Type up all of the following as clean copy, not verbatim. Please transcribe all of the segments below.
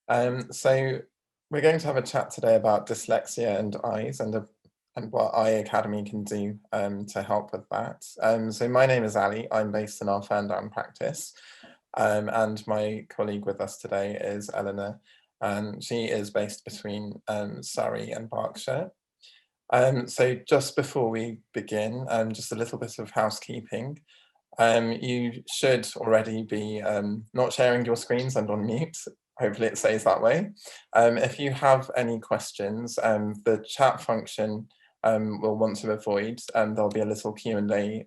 So we're going to have a chat today about dyslexia and eyes and what Eye Academy can do to help with that. So my name is Ali. I'm based in our Ferndown practice, and my colleague with us today is Eleanor, and she is based between Surrey and Berkshire. So just before we begin, just a little bit of housekeeping. You should already be not sharing your screens and on mute. Hopefully it stays that way. If you have any questions, the chat function we'll want to avoid. There'll be a little Q&A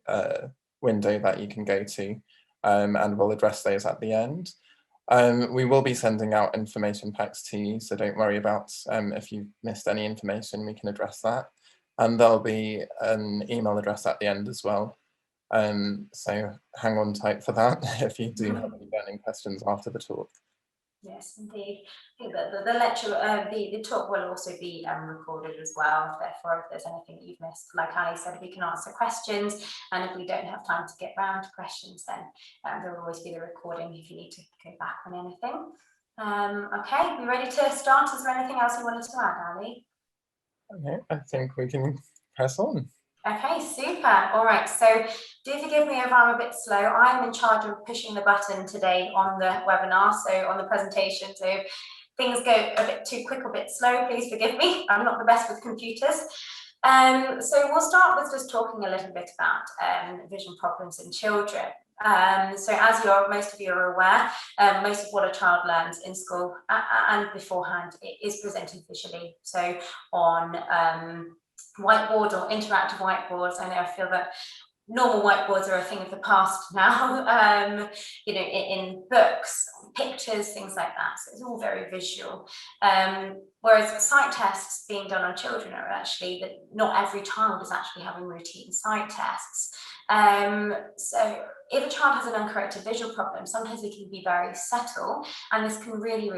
window that you can go to, and we'll address those at the end. We will be sending out information packs to you, so don't worry about if you've missed any information, we can address that. And there'll be an email address at the end as well. So hang on tight for that if you do have any burning questions after the talk. Yes, indeed. I think that the lecture, the talk will also be recorded as well. Therefore, if there's anything that you've missed, like Ali said, we can answer questions. And if we don't have time to get round to questions, then there will always be the recording if you need to go back on anything. Okay, we ready to start? Is there anything else you wanted to add, Ali? Okay, I think we can press on. Okay, super. All right, so do forgive me if I'm a bit slow. I'm in charge of pushing the button today on the webinar, so on the presentation. So if things go a bit too quick or a bit slow, please forgive me. I'm not the best with computers. So we'll start with just talking a little bit about vision problems in children. So as most of you are aware, most of what a child learns in school and beforehand is presented visually. So on whiteboard or interactive whiteboards. I know I feel that normal whiteboards are a thing of the past now, you know, in books, pictures, things like that. So it's all very visual. Whereas sight tests being done on children are actually that not every child is actually having routine sight tests. So if a child has an uncorrected visual problem, sometimes it can be very subtle, and this can really,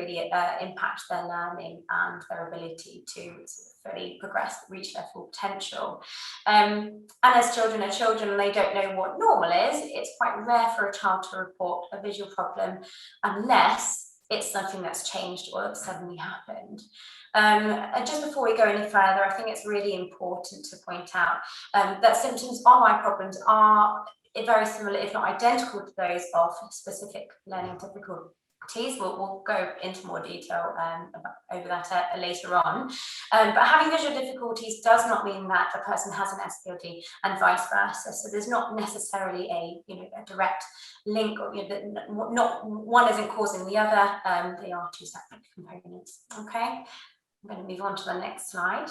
impact their learning and their ability to fully progress, reach their full potential. And as children are children and they don't know what normal is, it's quite rare for a child to report a visual problem unless it's something that's changed or that's suddenly happened. And just before we go any further, I think it's really important to point out that symptoms of eye problems are very similar, if not identical, to those of specific learning difficulties. We'll go into more detail over that later on. But having visual difficulties does not mean that a person has an SPLD and vice versa. So there's not necessarily a direct link, or not one isn't causing the other. They are two separate components. Okay, I'm going to move on to the next slide.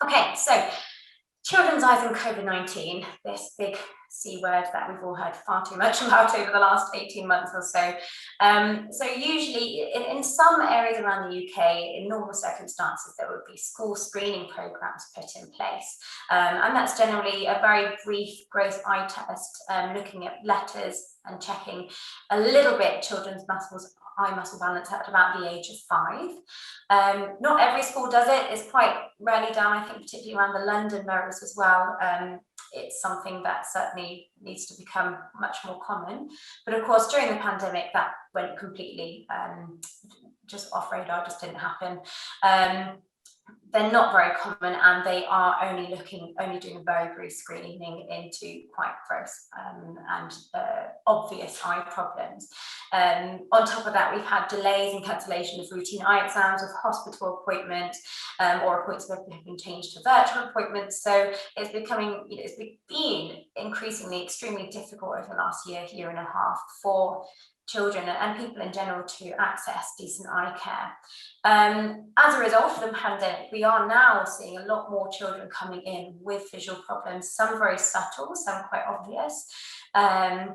Okay, so children's eyes and COVID-19, this big C word that we've all heard far too much about over the last 18 months or so. So usually in some areas around the UK, in normal circumstances, there would be school screening programs put in place. And that's generally a very brief gross eye test, looking at letters and checking a little bit children's eye muscle balance at about the age of 5. Not every school does it. It's quite rarely done, I think, particularly around the London boroughs as well. It's something that certainly needs to become much more common. But of course, during the pandemic, that went completely just off radar, just didn't happen. They're not very common, and they are only doing a very brief screening into quite gross and obvious eye problems. On top of that, we've had delays and cancellation of routine eye exams, of hospital appointments, or appointments that have been changed to virtual appointments. So it's becoming, it's been increasingly extremely difficult over the last year and a half for children and people in general to access decent eye care. As a result of the pandemic, we are now seeing a lot more children coming in with visual problems, some very subtle, some quite obvious. And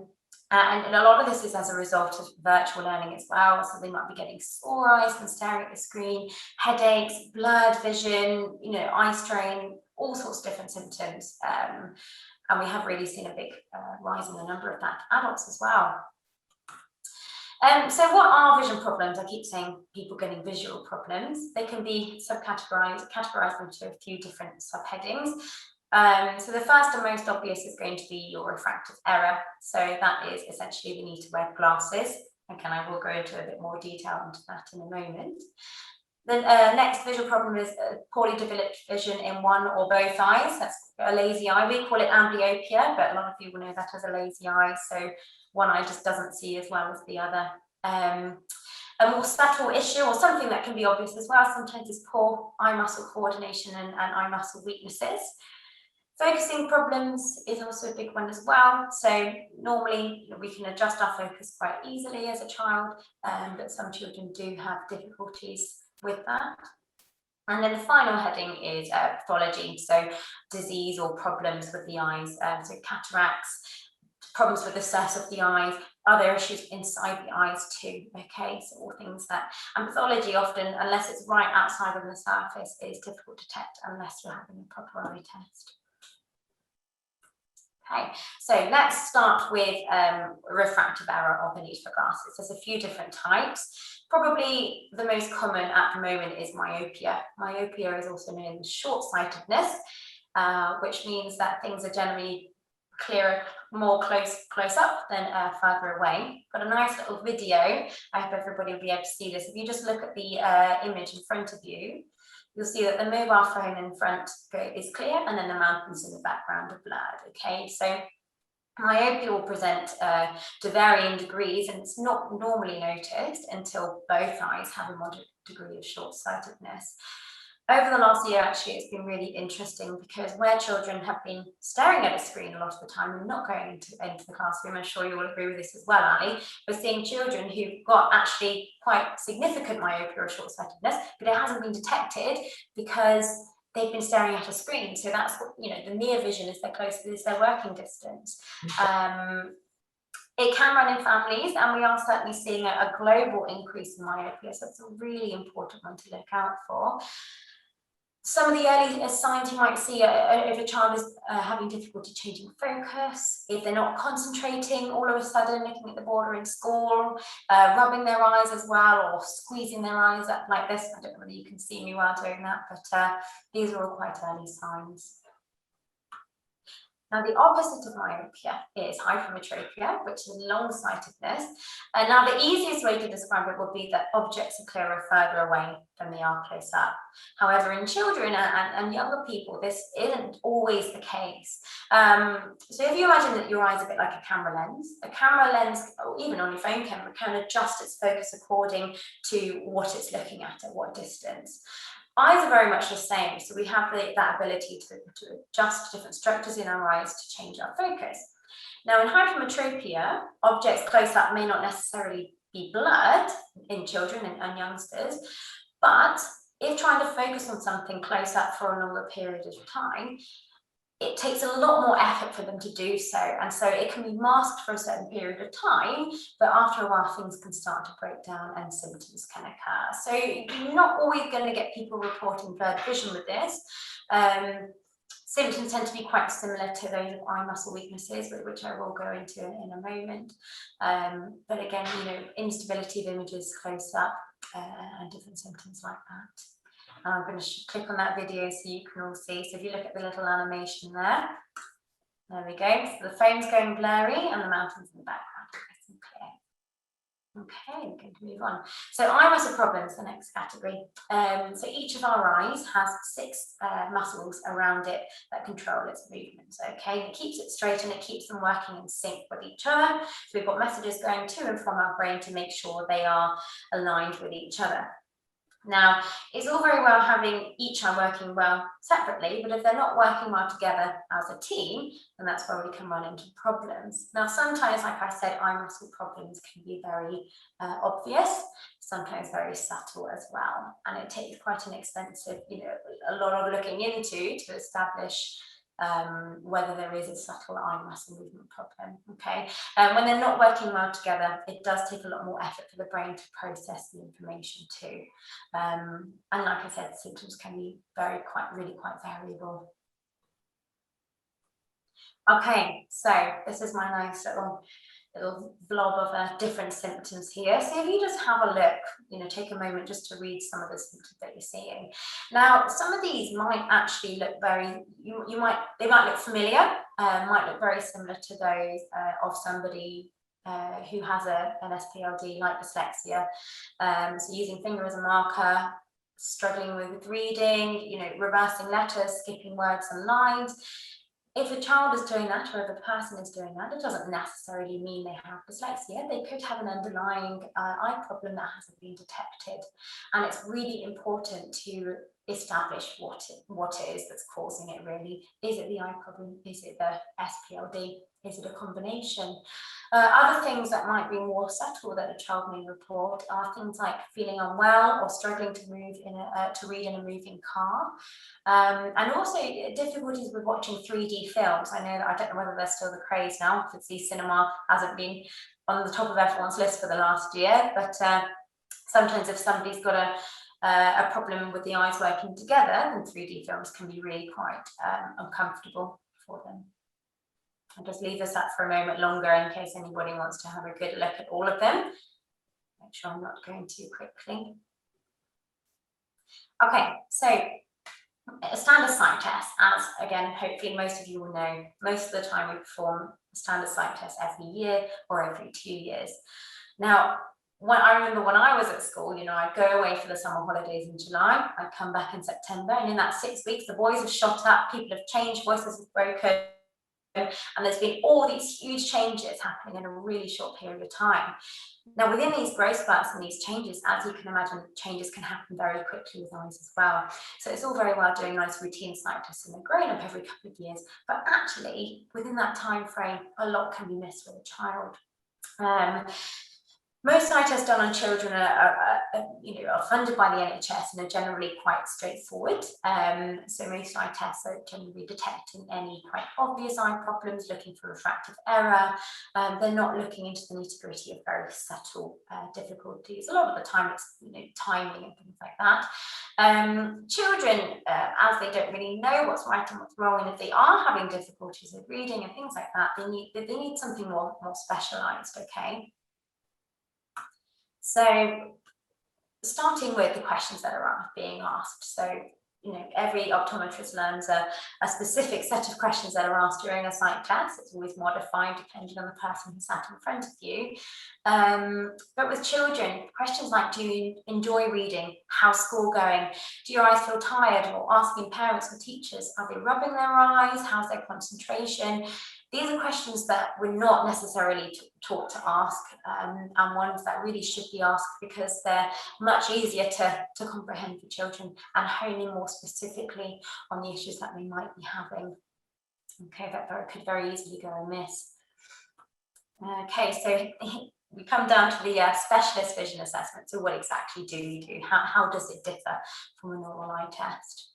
a lot of this is as a result of virtual learning as well. So they might be getting sore eyes from staring at the screen, headaches, blurred vision, eye strain, all sorts of different symptoms. And we have really seen a big rise in the number of that adults as well. So what are vision problems? I keep saying people getting visual problems. They can be categorized into a few different subheadings. So the first and most obvious is going to be your refractive error. So that is essentially the need to wear glasses Again, I will go into a bit more detail into that in a moment. The next visual problem is poorly developed vision in one or both eyes. That's a lazy eye. We call it amblyopia, but a lot of people know that as a lazy eye. So one eye just doesn't see as well as the other. A more subtle issue, or something that can be obvious as well, sometimes is poor eye muscle coordination and eye muscle weaknesses. Focusing problems is also a big one as well. So normally we can adjust our focus quite easily as a child, but some children do have difficulties with that. And then the final heading is pathology, so disease or problems with the eyes, so cataracts, problems with the surface of the eyes, other issues inside the eyes too, okay, so all things that, and pathology often, unless it's right outside on the surface, is difficult to detect unless you're having a proper eye test. Okay, so let's start with refractive error of the need for glasses. There's a few different types. Probably the most common at the moment is myopia. Myopia is also known as short-sightedness, which means that things are generally clearer, more close up than further away. Got a nice little video. I hope everybody will be able to see this. If you just look at the image in front of you, you'll see that the mobile phone in front is clear, and then the mountains in the background are blurred. Okay, so myopia will present to varying degrees, and it's not normally noticed until both eyes have a moderate degree of short-sightedness. Over the last year, actually, it's been really interesting because where children have been staring at a screen a lot of the time and not going into the classroom, I'm sure you will agree with this as well, Ali, we're seeing children who've got actually quite significant myopia or short-sightedness, but it hasn't been detected because they've been staring at a screen. So that's what, you know, the near vision is their closest, is their working distance. It can run in families, and we are certainly seeing a global increase in myopia, so it's a really important one to look out for. Some of the early signs you might see if a child is having difficulty changing focus, if they're not concentrating all of a sudden, looking at the border in school, rubbing their eyes as well, or squeezing their eyes up like this. I don't know whether you can see me while doing that, but these are all quite early signs. Now, the opposite of myopia is hypermetropia, which is long-sightedness. And now the easiest way to describe it would be that objects are clearer further away than they are close up. However, in children and younger people, this isn't always the case. So if you imagine that your eye is a bit like a camera lens, or even on your phone camera, can adjust its focus according to what it's looking at what distance. Eyes are very much the same, so we have that ability to adjust different structures in our eyes to change our focus. Now, in hypermetropia, objects close up may not necessarily be blurred in children and youngsters, but if trying to focus on something close up for a longer period of time, it takes a lot more effort for them to do so, and so it can be masked for a certain period of time, but after a while things can start to break down and symptoms can occur. So you're not always going to get people reporting blurred vision with this. Symptoms tend to be quite similar to those of eye muscle weaknesses, which I will go into in a moment. But again, you know, instability of images close up and different symptoms like that. I'm going to click on that video so you can all see. So if you look at the little animation there we go. So the phone's going blurry and the mountains in the background are nice and clear. Okay, we're going to move on. So eye muscle problems, the next category. So each of our eyes has 6 muscles around it that control its movements. Okay, and it keeps it straight and it keeps them working in sync with each other. So we've got messages going to and from our brain to make sure they are aligned with each other. Now, it's all very well having each eye working well separately, but if they're not working well together as a team, then that's where we can run into problems. Now, sometimes, like I said, eye muscle problems can be very obvious, sometimes very subtle as well. And it takes quite an expensive, you know, a lot of looking into to establish whether there is a subtle eye muscle movement problem, okay? When they're not working well together, it does take a lot more effort for the brain to process the information too. And like I said, symptoms can be really quite variable. Okay, so this is my nice little blob of different symptoms here. So if you just have a look, you know, take a moment just to read some of the symptoms that you're seeing. Now, some of these might actually look very, they might look familiar, might look very similar to those of somebody who has an SPLD like dyslexia, so using finger as a marker, struggling with reading, reversing letters, skipping words and lines. If a child is doing that, or if a person is doing that, it doesn't necessarily mean they have dyslexia. They could have an underlying eye problem that hasn't been detected. And it's really important to establish what it is that's causing it really. Is it the eye problem? Is it the SPLD? Is it a combination? Other things that might be more subtle that a child may report are things like feeling unwell or struggling to move to read in a moving car, and also difficulties with watching 3D films. I don't know whether there's still the craze now, because cinema hasn't been on the top of everyone's list for the last year, but sometimes if somebody's got a problem with the eyes working together, then 3D films can be really quite uncomfortable for them. I'll just leave this up for a moment longer in case anybody wants to have a good look at all of them. Make sure I'm not going too quickly. Okay, so a standard sight test, as again, hopefully most of you will know, most of the time we perform a standard sight test every year or every 2 years. Now, I remember when I was at school, I'd go away for the summer holidays in July, I'd come back in September, and in that 6 weeks, the boys have shot up, people have changed, voices have broken, and there's been all these huge changes happening in a really short period of time. Now, within these growth spurts and these changes, as you can imagine, changes can happen very quickly with eyes as well. So it's all very well doing nice routine sight tests in the growing up every couple of years, but actually within that time frame, a lot can be missed with a child. Most sight tests done on children are funded by the NHS and are generally quite straightforward. So most eye tests are generally detecting any quite obvious eye problems, looking for refractive error. They're not looking into the nitty-gritty of very subtle difficulties. A lot of the time it's timing and things like that. Children, as they don't really know what's right and what's wrong, and if they are having difficulties with reading and things like that, they need something more specialised, okay? So starting with the questions that are being asked. So, every optometrist learns a specific set of questions that are asked during a sight test. It's always modified depending on the person who sat in front of you. But with children, questions like, do you enjoy reading? How's school going? Do your eyes feel tired? Or asking parents or teachers, are they rubbing their eyes? How's their concentration? These are questions that we're not necessarily taught to ask, and ones that really should be asked because they're much easier to comprehend for children and hone in more specifically on the issues that they might be having. Okay, that could very easily go amiss. Okay, so we come down to the specialist vision assessment. So what exactly do we do? How does it differ from a normal eye test?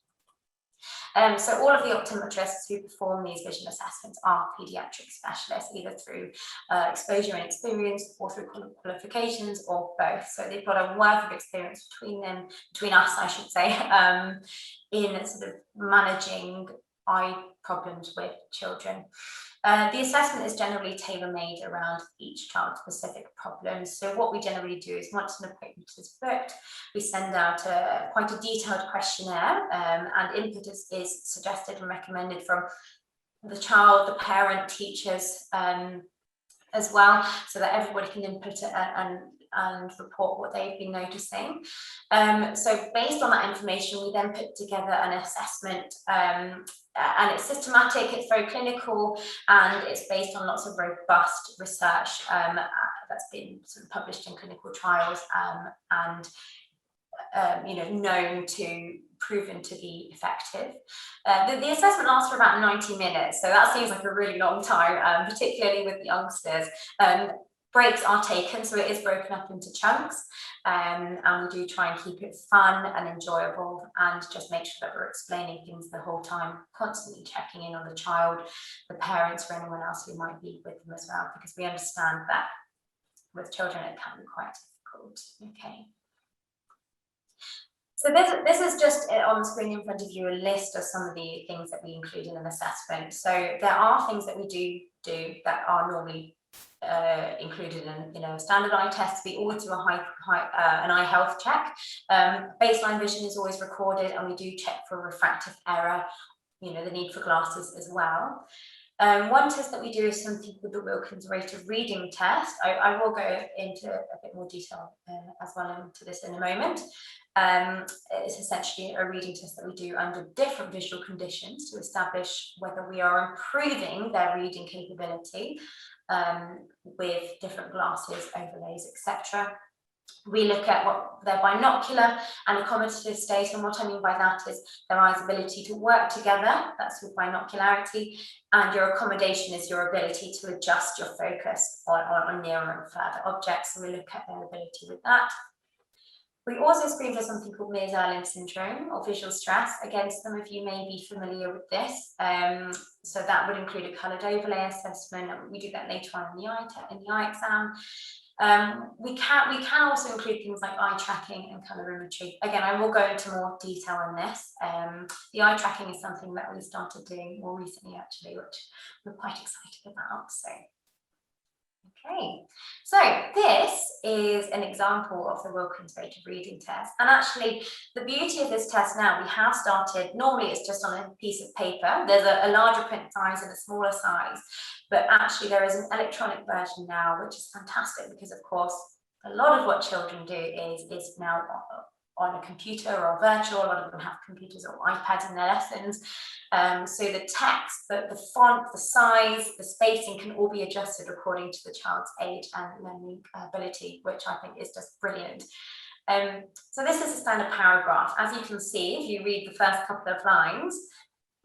So all of the optometrists who perform these vision assessments are paediatric specialists, either through exposure and experience or through qualifications or both. So they've got a wealth of experience between us, I should say, in sort of managing eye problems with children. The assessment is generally tailor-made around each child's specific problems. So what we generally do is once an appointment is booked, we send out quite a detailed questionnaire, and input is suggested and recommended from the child, the parent, teachers as well, so that everybody can input it and report what they've been noticing. So based on that information, we then put together an assessment, and it's systematic, it's very clinical, and it's based on lots of robust research that's been sort of published in clinical trials and known to proven to be effective. The assessment lasts for about 90 minutes, so that seems like a really long time, particularly with youngsters. Breaks are taken, so it is broken up into chunks, and we do try and keep it fun and enjoyable, and just make sure that we're explaining things the whole time, constantly checking in on the child, the parents, or anyone else who might be with them as well, because we understand that with children it can be quite difficult. Okay. So this is just on the screen in front of you, a list of some of the things that we include in an assessment. So there are things that we do that are normally included in a standard eye test. We always do an eye health check. Baseline vision is always recorded, and we do check for refractive error, the need for glasses as well. One test that we do is something called the Wilkins Rate of Reading test. I will go into a bit more detail as well into this in a moment. It's essentially a reading test that we do under different visual conditions to establish whether we are improving their reading capability with different glasses, overlays, etc. We look at what their binocular and accommodative state, and what I mean by that is their eyes' ability to work together, that's with binocularity, and your accommodation is your ability to adjust your focus on nearer and further objects, so we look at their ability with that. We also screen for something called Meares-Irlen Syndrome or visual stress. Again, some of you may be familiar with this. So that would include a coloured overlay assessment, and we do that later on in the eye exam. We can also include things like eye tracking and colourimetry. Again, I will go into more detail on this. The eye tracking is something that we started doing more recently, actually, which we're quite excited about. So, okay, so this is an example of the Wilkins Rate of Reading test. And actually, the beauty of this test now, we have started, normally it's just on a piece of paper. There's a larger print size and a smaller size. But actually there is an electronic version now, which is fantastic because, of course, a lot of what children do is now on a computer or virtual. A lot of them have computers or iPads in their lessons. So the text, the font, the size, the spacing can all be adjusted according to the child's age and learning ability, which I think is just brilliant. So this is a standard paragraph. As you can see, if you read the first couple of lines,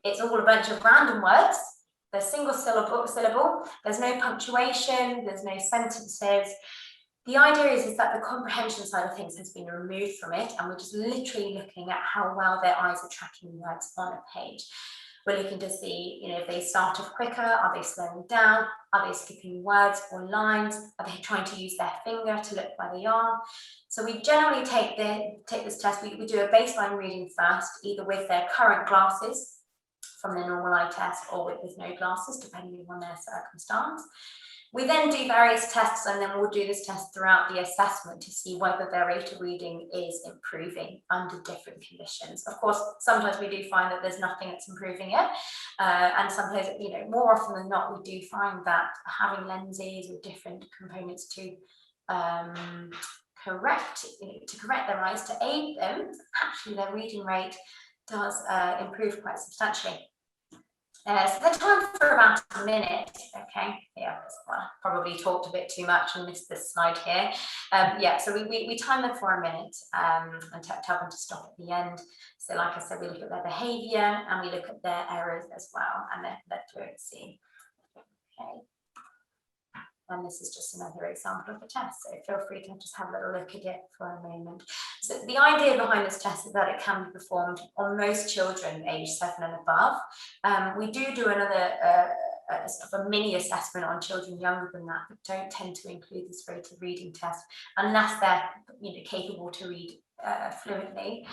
it's all a bunch of random words. There's single syllable, there's no punctuation, there's no sentences. The idea is that the comprehension side of things has been removed from it, and we're just literally looking at how well their eyes are tracking words on a page. We're looking to see, you know, if they start off quicker, are they slowing down, are they skipping words or lines, are they trying to use their finger to look where they are. So we generally take this test, we do a baseline reading first, either with their current glasses, from the normal eye test, or with no glasses, depending on their circumstance. We then do various tests, and then we'll do this test throughout the assessment to see whether their rate of reading is improving under different conditions. Of course, sometimes we do find that there's nothing that's improving it, and sometimes, you know, more often than not, we do find that having lenses or different components to correct their eyes, to aid them, actually their reading rate does improve quite substantially. So the time for about a minute, okay, yeah, well, probably talked a bit too much and missed this slide here. Yeah, so we time them for a minute and tell them to stop at the end. So like I said, we look at their behaviour and we look at their errors as well and their fluency. Okay. And this is just another example of the test, so feel free to just have a little look at it for a moment. So the idea behind this test is that it can be performed on most children aged 7 and above. We do another sort of a mini assessment on children younger than that, but don't tend to include this rate of reading test unless they're, you know, capable to read fluently.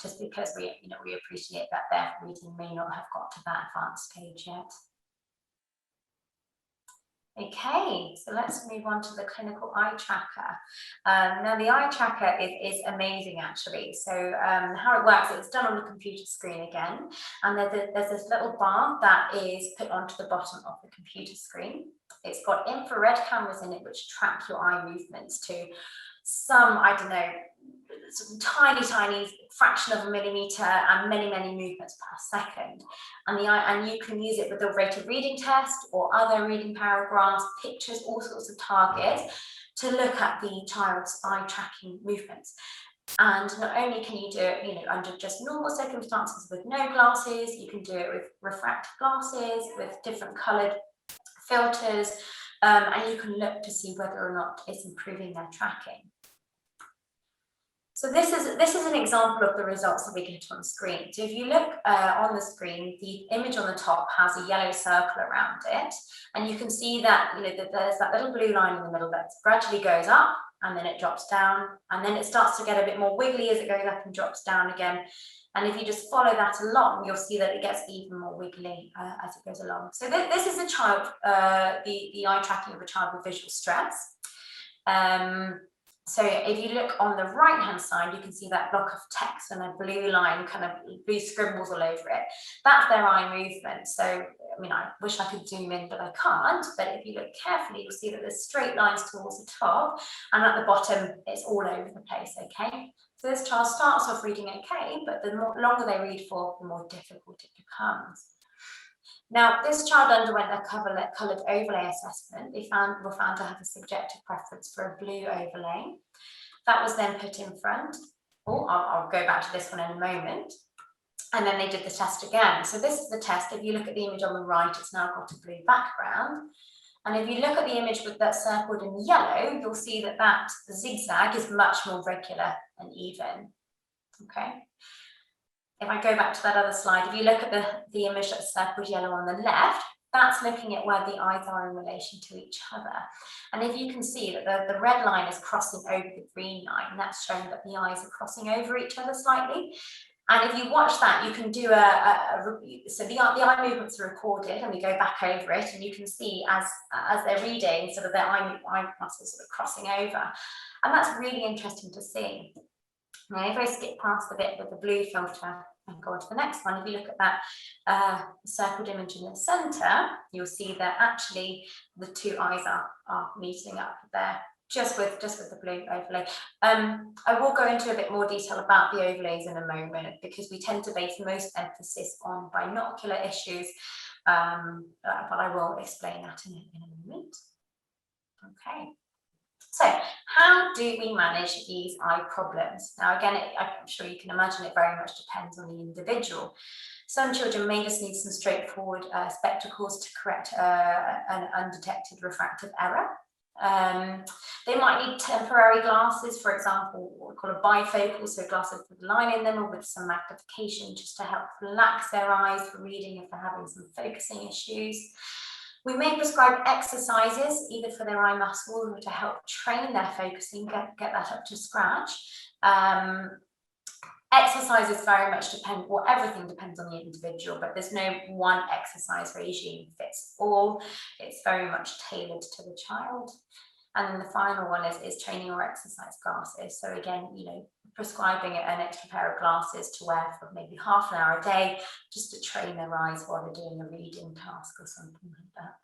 Just because we appreciate that their reading may not have got to that advanced stage yet. Okay, so let's move on to the clinical eye tracker. Now the eye tracker is amazing actually. So how it works, it's done on a computer screen again, and there's this little bar that is put onto the bottom of the computer screen. It's got infrared cameras in it which track your eye movements to some, I don't know, some tiny fraction of a millimeter and many movements per second, and you can use it with the rate of reading test or other reading paragraphs, pictures, all sorts of targets to look at the child's eye tracking movements. And not only can you do it, you know, under just normal circumstances with no glasses, you can do it with refractive glasses, with different coloured filters, and you can look to see whether or not it's improving their tracking. So this is an example of the results that we get on the screen. So if you look on the screen, the image on the top has a yellow circle around it, and you can see that, you know, that there's that little blue line in the middle that gradually goes up, and then it drops down, and then it starts to get a bit more wiggly as it goes up and drops down again. And if you just follow that along, you'll see that it gets even more wiggly as it goes along. So this is a child, the eye tracking of a child with visual stress. So if you look on the right hand side, you can see that block of text and a blue line, kind of blue scribbles all over it. That's their eye movement. So mean, I wish I could zoom in, but I can't. But if you look carefully, you'll see that there's straight lines towards the top, and at the bottom, it's all over the place, okay? So this child starts off reading okay, but the longer they read for, the more difficult it becomes. Now, this child underwent a coloured overlay assessment. They were found to have a subjective preference for a blue overlay. That was then put in front. Oh, I'll go back to this one in a moment. And then they did the test again. So this is the test. If you look at the image on the right, it's now got a blue background. And if you look at the image with that circled in yellow, you'll see that the zigzag is much more regular and even. Okay. If I go back to that other slide, if you look at the image that's circled yellow on the left, that's looking at where the eyes are in relation to each other. And if you can see that the red line is crossing over the green line, that's showing that the eyes are crossing over each other slightly. And if you watch that, you can do so the eye movements are recorded, and we go back over it, and you can see as they're reading, sort of their eye muscles sort of crossing over. And that's really interesting to see. Now, if I skip past the bit with the blue filter and go on to the next one, if you look at that circled image in the center, you'll see that actually the two eyes are meeting up there, just with the blue overlay. I will go into a bit more detail about the overlays in a moment, because we tend to base most emphasis on binocular issues, but I will explain that in a moment. Okay. So, how do we manage these eye problems? Now, again, I'm sure you can imagine it very much depends on the individual. Some children may just need some straightforward spectacles to correct an undetected refractive error. They might need temporary glasses, for example, what we call a bifocal, so glasses with a line in them or with some magnification, just to help relax their eyes for reading if they're having some focusing issues. We may prescribe exercises either for their eye muscles or to help train their focusing, get that up to scratch. Exercises very much depend, well, everything depends on the individual, but there's no one exercise regime fits all. It's very much tailored to the child. And then the final one is training or exercise glasses. So again, prescribing an extra pair of glasses to wear for maybe half an hour a day, just to train their eyes while they're doing a reading task or something like that.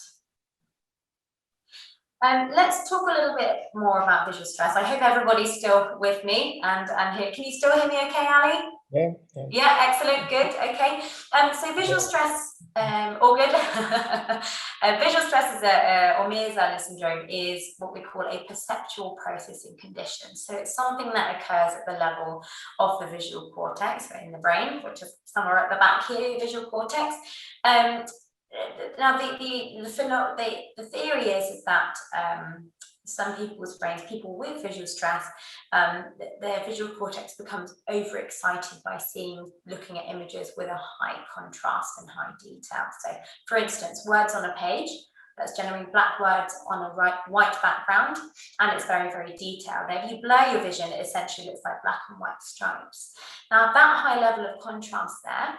Let's talk a little bit more about visual stress. I hope everybody's still with me and here. Can you still hear me okay, Ali? Yeah, excellent, good, okay. So visual stress, all good. Visual stress is or Meares-Irlen Syndrome is what we call a perceptual processing condition. So it's something that occurs at the level of the visual cortex, so in the brain, which is somewhere at the back here, visual cortex. Now the theory is that some people's brains, people with visual stress, their visual cortex becomes overexcited by looking at images with a high contrast and high detail. So, for instance, words on a page, that's generally black words on a white background, and it's very, very detailed. Now, if you blur your vision, it essentially looks like black and white stripes. Now, that high level of contrast there,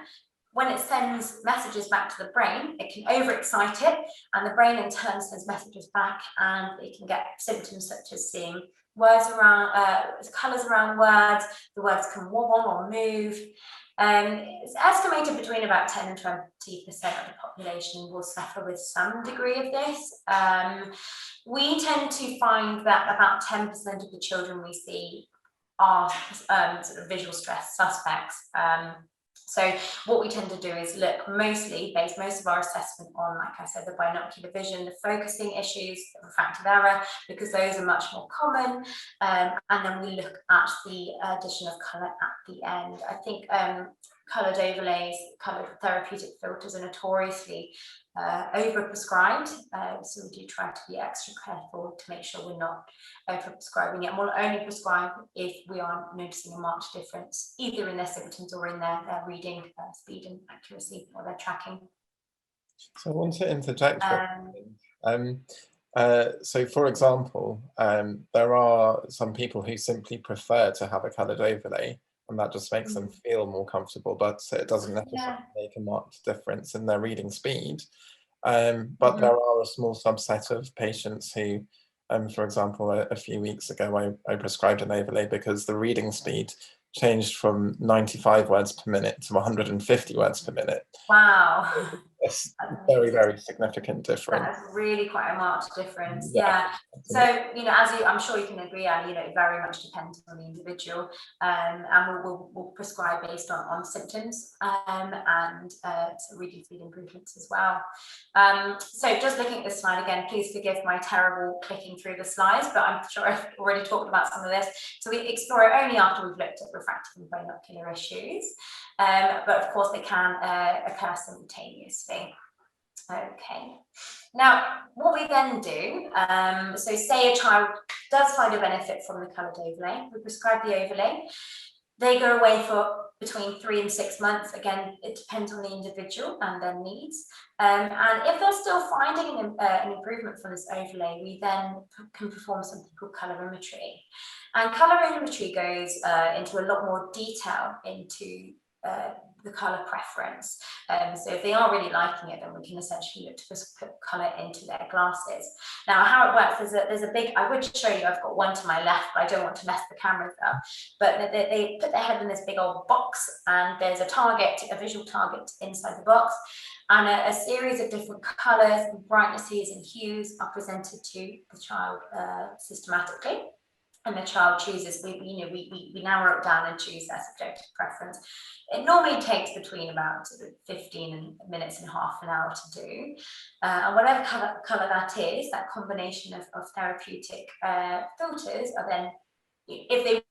when it sends messages back to the brain, it can overexcite it, and the brain in turn sends messages back, and it can get symptoms such as seeing words around, colours around words, the words can wobble or move. It's estimated between about 10 and 20% of the population will suffer with some degree of this. We tend to find that about 10% of the children we see are sort of visual stress suspects. So what we tend to do is base most of our assessment on, like I said, the binocular vision, the focusing issues, the refractive error, because those are much more common. And then we look at the addition of colour at the end. I think coloured overlays, coloured therapeutic filters are notoriously overprescribed. So we do try to be extra careful to make sure we're not overprescribing it. And we'll only prescribe if we are noticing a marked difference, either in their symptoms or in their reading speed and accuracy, or their tracking. So I want to interject. So, for example, there are some people who simply prefer to have a coloured overlay, and that just makes them feel more comfortable, but it doesn't necessarily make a marked difference in their reading speed. But there are a small subset of patients who, for example, a few weeks ago, I prescribed an overlay because the reading speed changed from 95 words per minute to 150 words per minute. Wow. It's very, very significant difference. That is really quite a marked difference. Yeah. So, I'm sure you can agree, Ali, it very much depends on the individual, and we'll prescribe based on symptoms, and we do feed improvements as well. So just looking at this slide again, please forgive my terrible clicking through the slides, but I'm sure I've already talked about some of this. So we explore it only after we've looked at refractive and binocular issues, but of course they can occur simultaneously. Okay, now what we then do, so say a child does find a benefit from the coloured overlay, we prescribe the overlay, they go away for between 3 and 6 months. Again, it depends on the individual and their needs, and if they're still finding an improvement from this overlay, we then can perform something called colourimetry, and colourimetry goes into a lot more detail into the colour preference. So if they are really liking it, then we can essentially look to put colour into their glasses. Now, how it works, there's a big, I would show you, I've got one to my left, but I don't want to mess the cameras up. But they put their head in this big old box, and there's a target, a visual target inside the box, and a series of different colours, brightnesses and hues are presented to the child systematically. And the child chooses, we narrow it down and choose their subjective preference. It normally takes between about 15 minutes and half an hour to do. And whatever colour that is, that combination of therapeutic filters are then, if they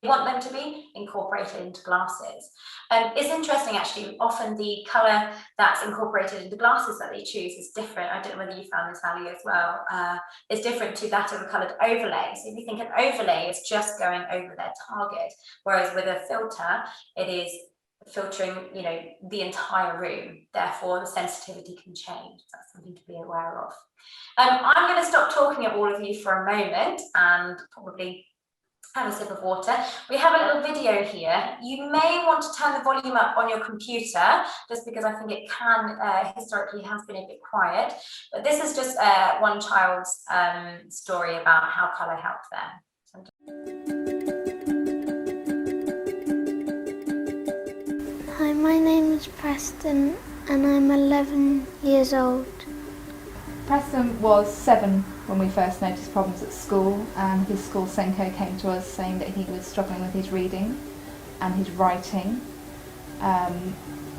want them to be, incorporated into glasses. It's interesting, actually, often the colour that's incorporated into glasses that they choose is different. I don't know whether you found this, Ali, as well. It's different to that of a coloured overlay. So if you think an overlay is just going over their target, whereas with a filter, it is filtering, the entire room. Therefore, the sensitivity can change. That's something to be aware of. I'm going to stop talking at all of you for a moment and probably have a sip of water. We have a little video here. You may want to turn the volume up on your computer, just because I think it can, historically has been a bit quiet. But this is just one child's story about how colour helped them. Hi, my name is Preston and I'm 11 years old. Preston was 7 when we first noticed problems at school, and his school Senko came to us saying that he was struggling with his reading and his writing.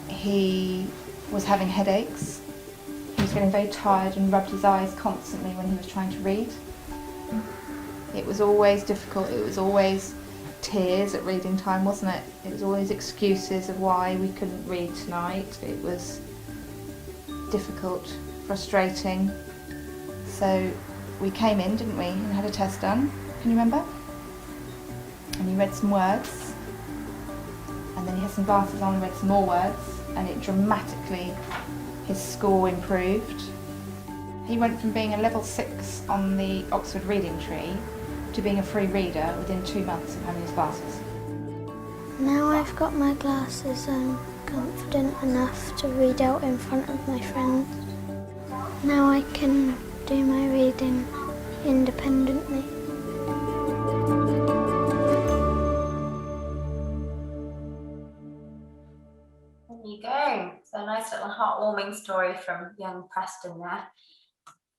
He was having headaches. He was getting very tired and rubbed his eyes constantly when he was trying to read. It was always difficult. It was always tears at reading time, wasn't it? It was always excuses of why we couldn't read tonight. It was difficult, frustrating. So we came in, didn't we, and had a test done. Can you remember? And he read some words, and then he had some glasses on and read some more words, and it dramatically, his score improved. He went from being a level 6 on the Oxford reading tree to being a free reader within 2 months of having his glasses. Now I've got my glasses, I'm confident enough to read out in front of my friends. Now I can do my reading independently. There you go. So a nice little heartwarming story from young Preston there.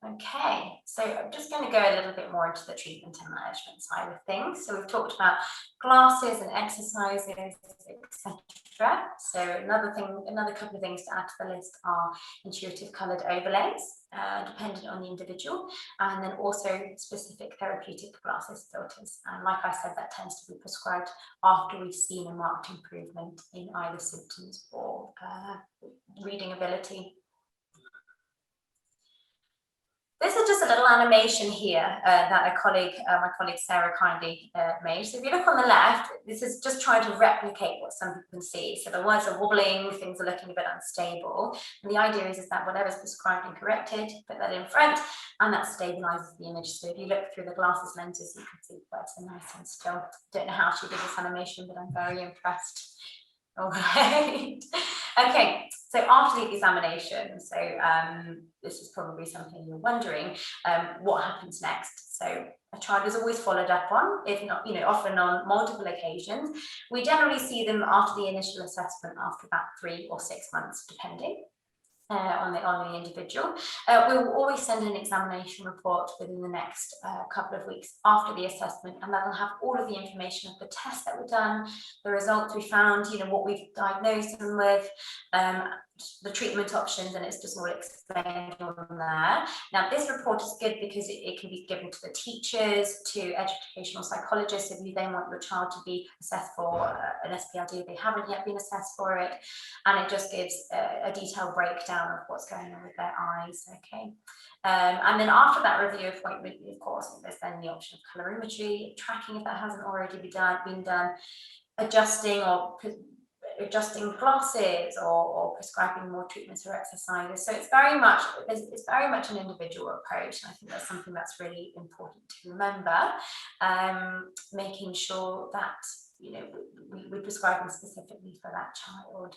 Okay, so I'm just going to go a little bit more into the treatment and management side of things. So we've talked about glasses and exercises, etc. So another couple of things to add to the list are intuitive coloured overlays, dependent on the individual, and then also specific therapeutic glasses filters. And like I said, that tends to be prescribed after we've seen a marked improvement in either symptoms or reading ability. This is just a little animation here that my colleague Sarah kindly made. So if you look on the left, this is just trying to replicate what some people can see. So the words are wobbling, things are looking a bit unstable. And the idea is that whatever's prescribed and corrected, put that in front, and that stabilizes the image. So if you look through the glasses lenses, you can see the words are nice and still. Don't know how she did this animation, but I'm very impressed. All right. Okay, so after the examination, so this is probably something you're wondering, what happens next? So a child is always followed up on, if not, often on multiple occasions. We generally see them after the initial assessment after about 3 or 6 months, depending. on the individual. We will always send an examination report within the next couple of weeks after the assessment, and that will have all of the information of the tests that were done, the results we found, you know, what we've diagnosed them with, the treatment options, and it's just all explained on there. Now, this report is good because it can be given to the teachers, to educational psychologists if you then want your child to be assessed for an SPLD if they haven't yet been assessed for it, and it just gives a detailed breakdown of what's going on with their eyes. Okay, and then after that review appointment, of course, there's then the option of colourimetry, tracking if that hasn't already been done, adjusting glasses or prescribing more treatments or exercises. So it's very much an individual approach, and I think that's something that's really important to remember, making sure that, you know, we prescribe them specifically for that child.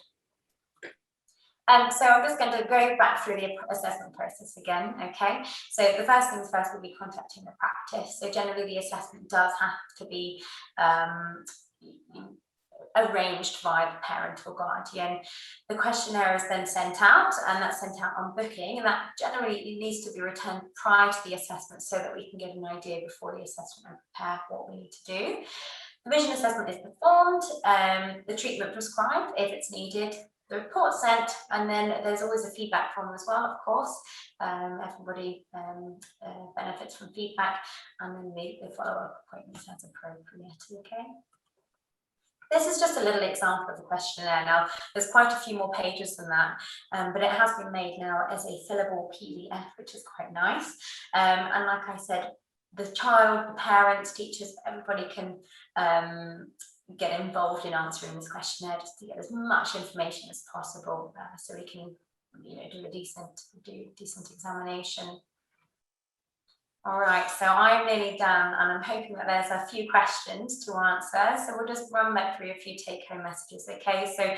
So I'm just going to go back through the assessment process again, okay? So the first things first will be contacting the practice. So generally the assessment does have to be arranged via the parent or guardian. The questionnaire is then sent out, and that's sent out on booking, and that generally needs to be returned prior to the assessment so that we can get an idea before the assessment and prepare what we need to do. The vision assessment is performed, the treatment prescribed if it's needed, the report sent, and then there's always a feedback form as well, of course. Everybody benefits from feedback, and then the follow-up appointments as appropriate, okay? This is just a little example of the questionnaire. Now, there's quite a few more pages than that, but it has been made now as a fillable PDF, which is quite nice. And like I said, the child, the parents, teachers, everybody can get involved in answering this questionnaire just to get as much information as possible, so we can, you know, do a decent examination. All right, so I'm nearly done, and I'm hoping that there's a few questions to answer. So we'll just run back through a few take-home messages, okay? So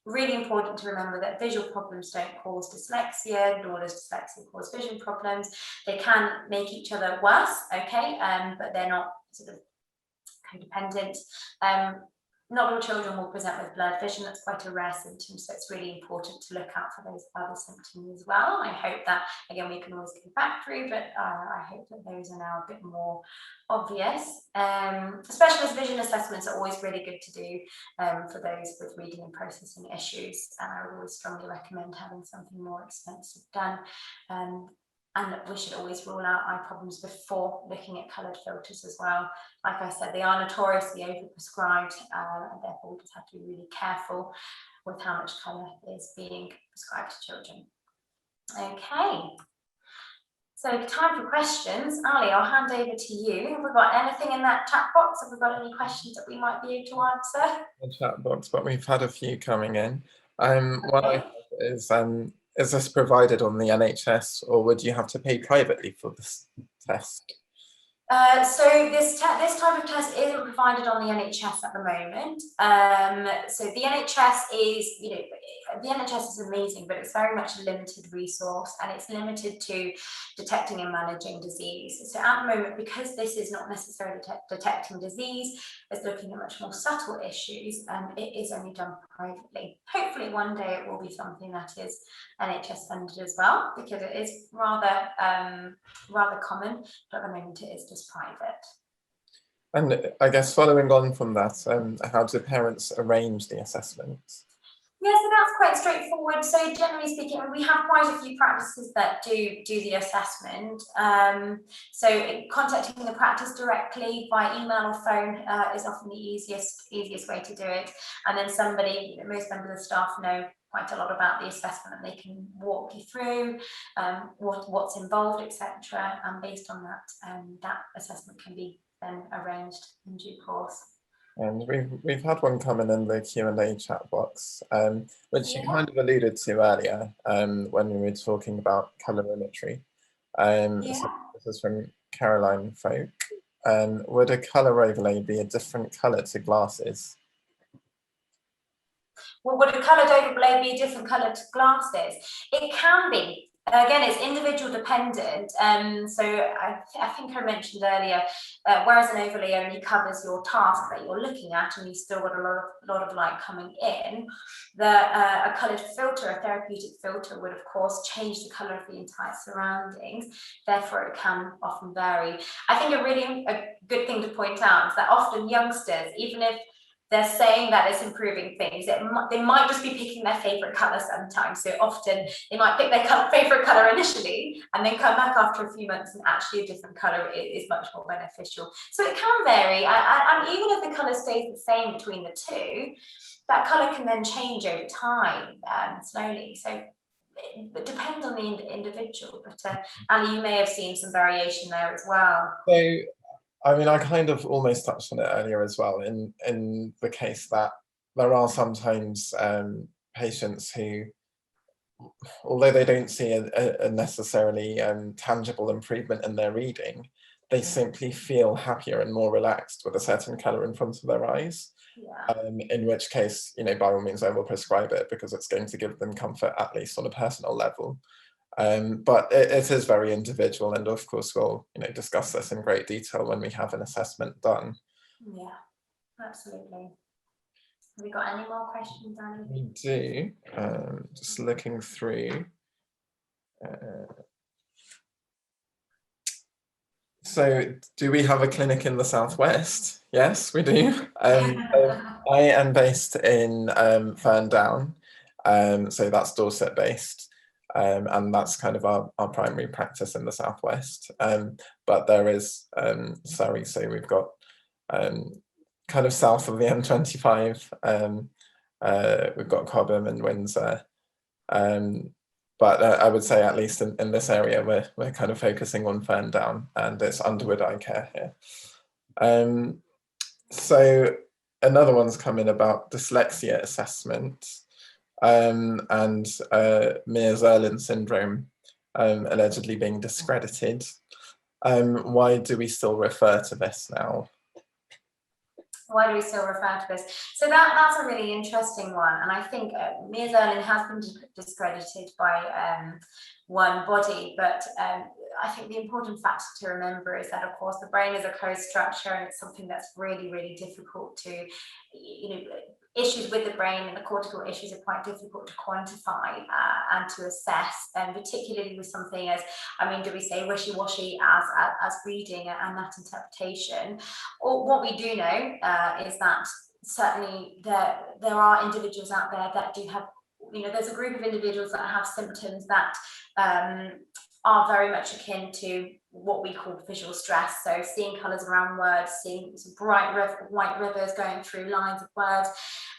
really important to remember that visual problems don't cause dyslexia, nor does dyslexia cause vision problems. They can make each other worse, okay? But they're not sort of codependent. Not all children will present with blurred vision. That's quite a rare symptom, so it's really important to look out for those other symptoms as well. I hope that, again, we can always go back through, but I hope that those are now a bit more obvious. Specialist vision assessments are always really good to do for those with reading and processing issues. I would always strongly recommend having something more expensive done. And we should always rule out eye problems before looking at coloured filters as well. Like I said, they are notoriously overprescribed, and therefore we just have to be really careful with how much colour is being prescribed to children. Okay, so time for questions. Ali, I'll hand over to you. Have we got anything in that chat box? Have we got any questions that we might be able to answer? The chat box, but we've had a few coming in. One I have is this provided on the NHS, or would you have to pay privately for this test? So this type of test isn't provided on the NHS at the moment. So the NHS is, you know, the NHS is amazing, but it's very much a limited resource, and it's limited to detecting and managing disease. So at the moment, because this is not necessarily detecting disease, it's looking at much more subtle issues, it is only done privately. Hopefully one day it will be something that is NHS funded as well, because it is rather common, but at the moment it is just private. And I guess following on from that, how do parents arrange the assessment? Yeah, so that's quite straightforward. So generally speaking, we have quite a few practices that do the assessment. So contacting the practice directly by email or phone is often the easiest way to do it. And then somebody, most members of the staff know quite a lot about the assessment, and they can walk you through what's involved, etc. And based on that, that assessment can be then arranged in due course. And we've had one coming in the Q&A chat box, which you kind of alluded to earlier when we were talking about colourimetry. So this is from Caroline Folk. Would a colour overlay be a different colour to glasses? Well, would a coloured overlay be a different colour to glasses? It can be. Again, it's individual dependent. So I think I mentioned earlier, whereas an overlay only covers your task that you're looking at, and you've still got a lot of light coming in, a coloured filter, a therapeutic filter, would of course change the colour of the entire surroundings. Therefore, it can often vary. I think a good thing to point out is that often youngsters, even if they're saying that it's improving things, they might just be picking their favorite color sometimes. So often they might pick their favorite color initially and then come back after a few months and actually a different color is much more beneficial. So it can vary, and even if the color stays the same between the two, that color can then change over time, slowly. So it depends on the individual, but Ali, you may have seen some variation there as well. So, I mean, I kind of almost touched on it earlier as well, in the case that there are sometimes patients who, although they don't see a necessarily tangible improvement in their reading, they simply feel happier and more relaxed with a certain colour in front of their eyes. Yeah. In which case, by all means, I will prescribe it because it's going to give them comfort, at least on a personal level. But it is very individual, and of course we'll discuss this in great detail when we have an assessment done. Yeah, absolutely. Have we got any more questions, Annie? We do. Just looking through. So do we have a clinic in the southwest? Yes, we do. So I am based in Ferndown, so that's Dorset based. And that's kind of our primary practice in the southwest. But there is Surrey, so we've got kind of south of the M25, we've got Cobham and Windsor. But I would say, at least in this area, we're kind of focusing on Ferndown, and it's Underwood Eyecare here. So another one's come in about dyslexia assessment. And Meares-Irlen Syndrome allegedly being discredited. Why do we still refer to this now? Why do we still refer to this? So that's a really interesting one, and I think Meares-Irlen has been discredited by one body, but I think the important factor to remember is that, of course, the brain is a closed structure, and it's something that's really, really difficult to, issues with the brain and the cortical issues are quite difficult to quantify and to assess, and particularly with something as, do we say wishy-washy as reading and that interpretation? Or what we do know is that certainly there are individuals out there that do have, there's a group of individuals that have symptoms that are very much akin to what we call visual stress. So seeing colours around words, seeing some bright white rivers going through lines of words,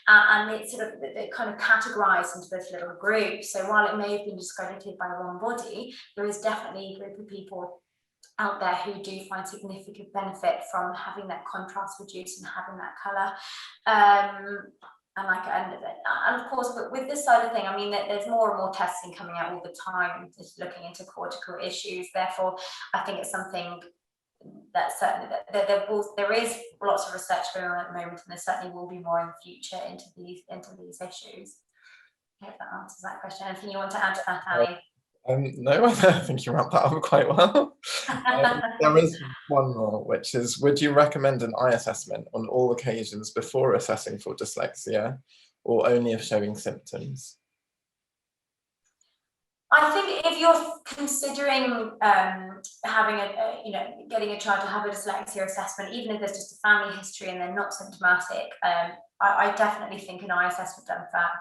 and it's they're kind of categorised into this little group. So while it may have been discredited by one body, there is definitely a group of people out there who do find significant benefit from having that contrast reduced and having that colour. And of course, but with this side of thing, there's more and more testing coming out all the time, just looking into cortical issues. Therefore, I think it's something that certainly there is lots of research going on at the moment, and there certainly will be more in the future into these issues. I hope that answers that question. Anything you want to add to that, Ali? No, I think you wrapped that up quite well. There is one more, which is, would you recommend an eye assessment on all occasions before assessing for dyslexia, or only if showing symptoms? I think if you're considering having getting a child to have a dyslexia assessment, even if there's just a family history and they're not symptomatic, I definitely think an eye assessment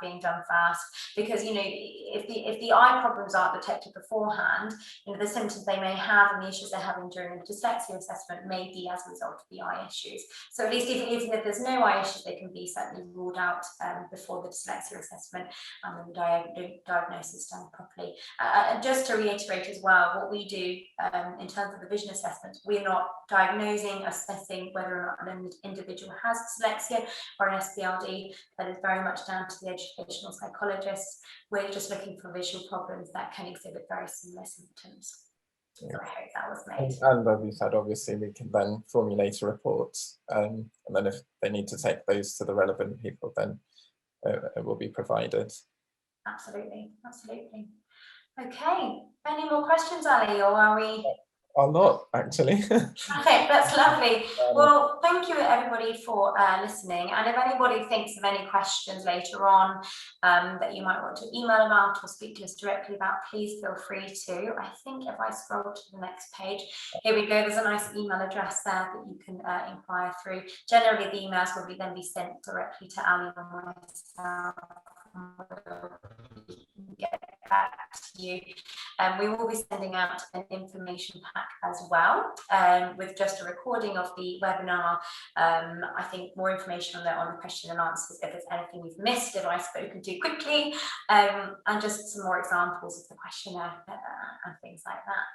being done fast, because if the eye problems aren't detected beforehand, the symptoms they may have and the issues they're having during the dyslexia assessment may be as a result of the eye issues. So at least even if there's no eye issues, they can be certainly ruled out before the dyslexia assessment and the diagnosis done properly. And just to reiterate as well, what we do in terms of the vision assessments, we're not diagnosing, assessing whether or not an individual has dyslexia or an SPLD. That is very much down to the educational psychologists. We're just looking for visual problems that can exhibit very similar symptoms. So I hope that was made. And as you said, obviously we can then formulate a report, and then if they need to take those to the relevant people, then it will be provided. Absolutely, absolutely. Okay, any more questions, Ali, or are we? A lot, actually. Okay, that's lovely. Well, thank you everybody for listening. And if anybody thinks of any questions later on that you might want to email about or speak to us directly about, please feel free to. I think if I scroll to the next page, here we go. There's a nice email address there that you can inquire through. Generally, the emails will then be sent directly to Ali or myself. Get back to you. We will be sending out an information pack as well, with just a recording of the webinar. I think more information on the question and answers, if there's anything we've missed, if I've spoken too quickly, and just some more examples of the questionnaire and things like that.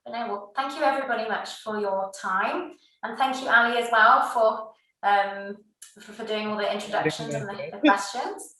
But no, well, thank you everybody much for your time, and thank you, Ali, as well for doing all the introductions and the questions.